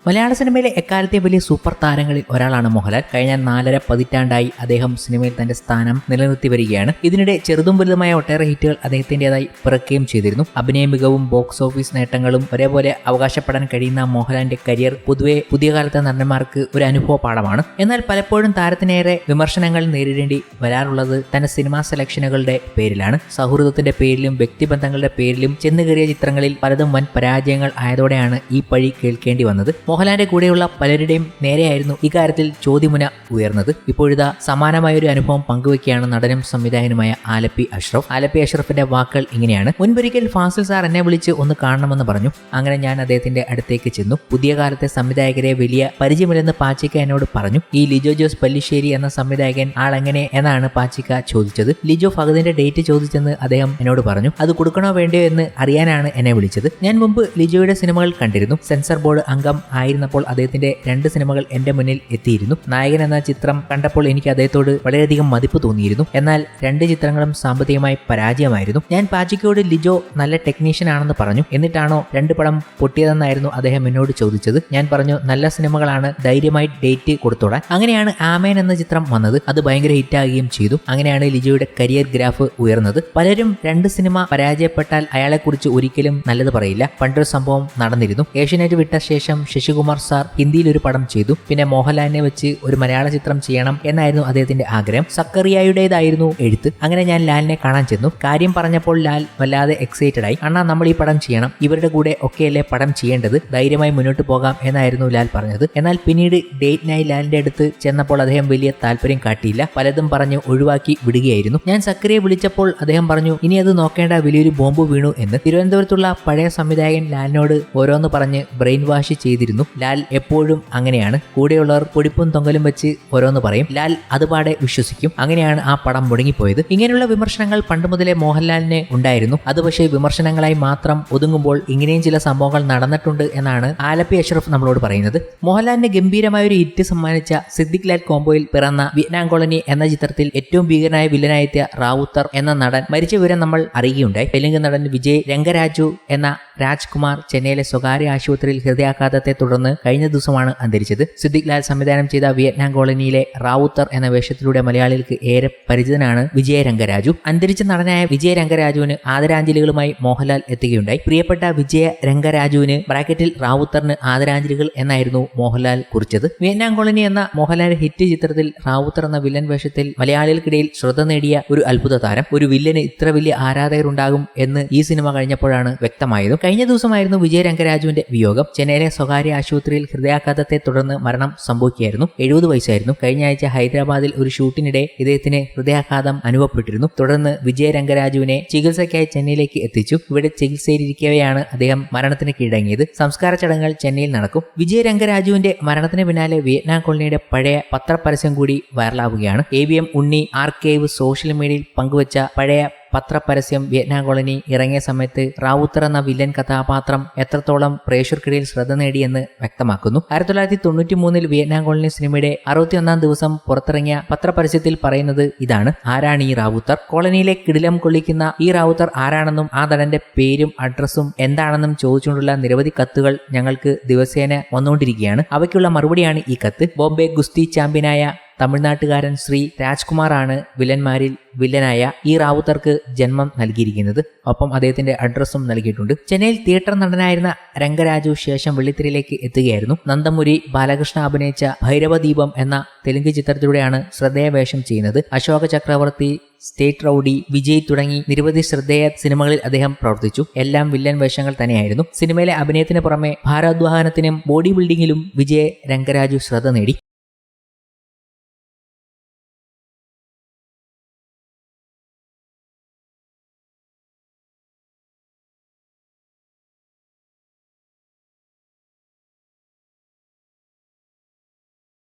മലയാള സിനിമയിലെ എക്കാലത്തെ വലിയ സൂപ്പർ താരങ്ങളിൽ ഒരാളാണ് മോഹൻലാൽ. കഴിഞ്ഞ 4.5 പതിറ്റാണ്ടായി അദ്ദേഹം സിനിമയിൽ തന്റെ സ്ഥാനം നിലനിർത്തി വരികയാണ്. ഇതിനിടെ ചെറുതും വലുതുമായ ഒട്ടേറെ ഹിറ്റുകൾ അദ്ദേഹത്തിൻ്റെതായി പിറക്കുകയും ചെയ്തിരുന്നു. അഭിനയ മികവും ബോക്സ് ഓഫീസ് നേട്ടങ്ങളും ഒരേപോലെ അവകാശപ്പെടാൻ കഴിയുന്ന മോഹൻലാലിന്റെ കരിയർ പൊതുവെ പുതിയ കാലത്തെ നടന്മാർക്ക് ഒരു അനുഭവ പാഠമാണ്. എന്നാൽ പലപ്പോഴും താരത്തിനേറെ വിമർശനങ്ങൾ നേരിടേണ്ടി വരാറുള്ളത് തന്റെ സിനിമാ സെലക്ഷനുകളുടെ പേരിലാണ്. സൗഹൃദത്തിന്റെ പേരിലും വ്യക്തിബന്ധങ്ങളുടെ പേരിലും ചെന്നുകയറിയ ചിത്രങ്ങളിൽ പലതും വൻ പരാജയങ്ങൾ ആയതോടെയാണ് ഈ പഴി കേൾക്കേണ്ടി വന്നത്. മോഹൻലാലിന്റെ കൂടെയുള്ള പലരുടെയും നേരെയായിരുന്നു ഇക്കാര്യത്തിൽ ചോദ്യമുന ഉയർന്നത്. ഇപ്പോഴിതാ സമാനമായൊരു അനുഭവം പങ്കുവയ്ക്കുകയാണ് നടനും സംവിധായകനുമായ ആലപ്പി അഷ്റഫ്. ആലപ്പി അഷ്റഫിന്റെ വാക്കുകൾ ഇങ്ങനെയാണ്: മുൻപൊരിക്കൽ ഫാസിൽ സാർ എന്നെ വിളിച്ച് ഒന്ന് കാണണമെന്ന് പറഞ്ഞു. അങ്ങനെ ഞാൻ അദ്ദേഹത്തിന്റെ അടുത്തേക്ക് ചെന്നു. പുതിയ കാലത്തെ സംവിധായകരെ വലിയ പരിചയമില്ലെന്ന് പാച്ചിക്ക എന്നോട് പറഞ്ഞു. ഈ ലിജോ ജോസ് പല്ലിശ്ശേരി എന്ന സംവിധായകൻ ആളെങ്ങനെ എന്നാണ് പാച്ചിക്ക ചോദിച്ചത്. ലിജോ ഫഹദിന്റെ ഡേറ്റ് ചോദിച്ചെന്ന് അദ്ദേഹം എന്നോട് പറഞ്ഞു. അത് കൊടുക്കണോ വേണ്ടയോ എന്ന് അറിയാനാണ് എന്നെ വിളിച്ചത്. ഞാൻ മുമ്പ് ലിജോയുടെ സിനിമകൾ കണ്ടിരുന്നു. സെൻസർ ബോർഡ് അംഗം ആയിരുന്നപ്പോൾ അദ്ദേഹത്തിന്റെ 2 സിനിമകൾ എന്റെ മുന്നിൽ എത്തിയിരുന്നു. നായകൻ എന്ന ചിത്രം കണ്ടപ്പോൾ എനിക്ക് അദ്ദേഹത്തോട് വളരെയധികം മതിപ്പ് തോന്നിയിരുന്നു. എന്നാൽ 2 ചിത്രങ്ങളും സാമ്പത്തികമായി പരാജയമായിരുന്നു. ഞാൻ പാച്ചിക്കയോട് ലിജോ നല്ല ടെക്നീഷ്യൻ ആണെന്ന് പറഞ്ഞു. എന്നിട്ടാണോ 2 പടം പൊട്ടിയതെന്നായിരുന്നു അദ്ദേഹം എന്നോട് ചോദിച്ചത്. ഞാൻ പറഞ്ഞു, നല്ല സിനിമകളാണ്, ധൈര്യമായി ഡേറ്റ് കൊടുത്തോടാൻ. അങ്ങനെയാണ് ആമേൻ എന്ന ചിത്രം വന്നത്. അത് ഭയങ്കര ഹിറ്റാകുകയും ചെയ്തു. അങ്ങനെയാണ് ലിജോയുടെ കരിയർ ഗ്രാഫ് ഉയർന്നത്. പലരും 2 സിനിമ പരാജയപ്പെട്ടാൽ അയാളെക്കുറിച്ച് ഒരിക്കലും നല്ലത് പറയില്ല. പണ്ടൊരു സംഭവം നടന്നിരുന്നു. ഏഷ്യാനെറ്റ് വിട്ട ശേഷം ശശികുമാർ സാർ ഹിന്ദിയിൽ ഒരു പടം ചെയ്തു. പിന്നെ മോഹൻലാലിനെ വെച്ച് ഒരു മലയാള ചിത്രം ചെയ്യണം എന്നായിരുന്നു അദ്ദേഹത്തിന്റെ ആഗ്രഹം. സക്കറിയായുടേതായിരുന്നു എഴുത്ത്. അങ്ങനെ ഞാൻ ലാലിനെ കാണാൻ ചെന്നു. കാര്യം പറഞ്ഞപ്പോൾ ലാൽ വല്ലാതെ എക്സൈറ്റഡ് ആയി. അണ്ണാ, നമ്മൾ ഈ പടം ചെയ്യണം, ഇവരുടെ കൂടെ ഒക്കെയല്ലേ പടം ചെയ്യേണ്ടത്, ധൈര്യമായി മുന്നോട്ട് പോകാം എന്നായിരുന്നു ലാൽ പറഞ്ഞത്. എന്നാൽ പിന്നീട് ഡേറ്റിനായി ലാലിന്റെ അടുത്ത് ചെന്നപ്പോൾ അദ്ദേഹം വലിയ താല്പര്യം കാട്ടിയില്ല. പലതും പറഞ്ഞ് ഒഴിവാക്കി വിടുകയായിരുന്നു. ഞാൻ സക്കറിയെ വിളിച്ചപ്പോൾ അദ്ദേഹം പറഞ്ഞു, ഇനി അത് നോക്കേണ്ട, വലിയൊരു ബോംബ് വീണു എന്ന്. തിരുവനന്തപുരത്തുള്ള പഴയ സംവിധായകൻ ലാലിനോട് ഓരോന്ന് പറഞ്ഞ് ബ്രെയിൻ വാഷ് ചെയ്തിരുന്നു. ലാൽ എപ്പോഴും അങ്ങനെയാണ്. കൂടെയുള്ളവർ പൊടിപ്പും തൊങ്കലും വെച്ച് ഓരോന്ന് പറയും. ലാൽ അതുപാടെ വിശ്വസിക്കും. അങ്ങനെയാണ് ആ പടം മുടങ്ങിപ്പോയത്. ഇങ്ങനെയുള്ള വിമർശനങ്ങൾ പണ്ട് മുതലേ മോഹൻലാലിന് ഉണ്ടായിരുന്നു. അത് പക്ഷേ വിമർശനങ്ങളായി മാത്രം ഒതുങ്ങുമ്പോൾ ഇങ്ങനെയും ചില സംഭവങ്ങൾ നടന്നിട്ടുണ്ട് എന്നാണ് ആലപ്പി അഷ്റഫ് നമ്മളോട് പറയുന്നത്. മോഹൻലാലിന് ഗംഭീരമായ ഒരു ഹിറ്റ് സമ്മാനിച്ച സിദ്ദിഖ് ലാൽ കോംബോയിൽ പിറന്ന വിയറ്റ്നാം കോളനി എന്ന ചിത്രത്തിൽ ഏറ്റവും ഭീകരനായ വില്ലനായെത്തിയ റാവുത്തർ എന്ന നടൻ മരിച്ച വിവരം നമ്മൾ അറിയുകയുണ്ടായി. തെലുങ്ക് നടൻ വിജയ് രംഗരാജു എന്ന രാജ്കുമാർ ചെന്നൈയിലെ സ്വകാര്യ ആശുപത്രിയിൽ ഹൃദയാഘാതത്തെ തുടർന്ന് കഴിഞ്ഞ ദിവസമാണ് അന്തരിച്ചത്. സിദ്ദിഖ് ലാൽ സംവിധാനം ചെയ്ത വിയറ്റ്നാം കോളനിയിലെ റാവുത്തർ എന്ന വേഷത്തിലൂടെ മലയാളികൾക്ക് ഏറെ പരിചിതനാണ് വിജയ രംഗരാജു. അന്തരിച്ച നടനായ വിജയ രംഗരാജുവിന് ആദരാഞ്ജലികളുമായി മോഹൻലാൽ എത്തുകയുണ്ടായി. പ്രിയപ്പെട്ട വിജയ രംഗരാജുവിന് ബ്രാക്കറ്റിൽ റാവുത്തറിന് ആദരാഞ്ജലികൾ എന്നായിരുന്നു മോഹൻലാൽ കുറിച്ചത്. വിയറ്റ്നാം കോളനി എന്ന മോഹൻലാൽ ഹിറ്റ് ചിത്രത്തിൽ റാവുത്തർ എന്ന വില്ലൻ വേഷത്തിൽ മലയാളികൾക്കിടയിൽ ശ്രദ്ധ നേടിയ ഒരു അത്ഭുത താരം. ഒരു വില്ലന് ഇത്ര വലിയ ആരാധകരുണ്ടാകും എന്ന് ഈ സിനിമ കഴിഞ്ഞപ്പോഴാണ് വ്യക്തമായത്. കഴിഞ്ഞ ദിവസമായിരുന്നു വിജയ രംഗരാജുവിന്റെ വിയോഗം. ചെന്നൈയിലെ സ്വകാര്യ ആശുപത്രിയിൽ ഹൃദയാഘാതത്തെ തുടർന്ന് മരണം സംഭവിക്കുകയായിരുന്നു. 70 വയസ്സായിരുന്നു. കഴിഞ്ഞ ആഴ്ച ഹൈദരാബാദിൽ ഒരു ഷൂട്ടിനിടെ ഇദ്ദേഹത്തിന് ഹൃദയാഘാതം അനുഭവപ്പെട്ടിരുന്നു. തുടർന്ന് വിജയ രംഗരാജുവിനെ ചികിത്സയ്ക്കായി ചെന്നൈയിലേക്ക് എത്തിച്ചു. ഇവിടെ ചികിത്സയിലിരിക്കവെയാണ് അദ്ദേഹം മരണത്തിന് കീഴടങ്ങിയത്. സംസ്കാര ചടങ്ങുകൾ ചെന്നൈയിൽ നടക്കും. വിജയ രംഗരാജുവിന്റെ മരണത്തിന് പിന്നാലെ വിയറ്റ്നാം കോളനിയുടെ പഴയ പത്രപരസ്യം കൂടി വൈറലാവുകയാണ്. AVM ഉണ്ണി ആർക്കൈവ് സോഷ്യൽ മീഡിയയിൽ പങ്കുവച്ച പഴയ പത്രപരസ്യം വിയറ്റ്നാം കോളനി ഇറങ്ങിയ സമയത്ത് റാവുത്തർ എന്ന വില്ലൻ കഥാപാത്രം എത്രത്തോളം പ്രേക്ഷകർക്കിടയിൽ ശ്രദ്ധ നേടിയെന്ന് വ്യക്തമാക്കുന്നു. 1993 വിയറ്റ്നാം കോളനി സിനിമയുടെ 61ാം ദിവസം പുറത്തിറങ്ങിയ പത്രപരസ്യത്തിൽ പറയുന്നത് ഇതാണ്: ആരാണ് ഈ റാവുത്തർ? കോളനിയിലെ കിടിലം കൊള്ളിക്കുന്ന ഈ റാവുത്തർ ആരാണെന്നും ആ നടന്റെ പേരും അഡ്രസ്സും എന്താണെന്നും ചോദിച്ചുകൊണ്ടുള്ള നിരവധി കത്തുകൾ ഞങ്ങൾക്ക് ദിവസേന വന്നുകൊണ്ടിരിക്കുകയാണ്. അവയ്ക്കുള്ള മറുപടിയാണ് ഈ കത്ത്. ബോംബെ ഗുസ്തി ചാമ്പ്യനായ തമിഴ്നാട്ടുകാരൻ ശ്രീ രാജ്കുമാറാണ് വില്ലന്മാരിൽ വില്ലനായ ഈ റാവുത്തർക്ക് ജന്മം നൽകിയിരിക്കുന്നത്. ഒപ്പം അദ്ദേഹത്തിന്റെ അഡ്രസ്സും നൽകിയിട്ടുണ്ട്. ചെന്നൈയിൽ തിയേറ്റർ നടനായിരുന്ന രംഗരാജു ശേഷം വെള്ളിത്തിരയിലേക്ക് എത്തുകയായിരുന്നു. നന്ദമുരി ബാലകൃഷ്ണ അഭിനയിച്ച ഭൈരവദീപം എന്ന തെലുങ്ക് ചിത്രത്തിലൂടെയാണ് ശ്രദ്ധേയ വേഷം ചെയ്യുന്നത്. അശോക ചക്രവർത്തി, സ്റ്റേറ്റ് റൗഡി, വിജയ് തുടങ്ങി നിരവധി ശ്രദ്ധേയ സിനിമകളിൽ അദ്ദേഹം പ്രവർത്തിച്ചു. എല്ലാം വില്ലൻ വേഷങ്ങൾ തന്നെയായിരുന്നു. സിനിമയിലെ അഭിനയത്തിന് പുറമെ ഭാരോദ്വഹനത്തിനും ബോഡി ബിൽഡിങ്ങിലും വിജയ രംഗരാജു ശ്രദ്ധ നേടി.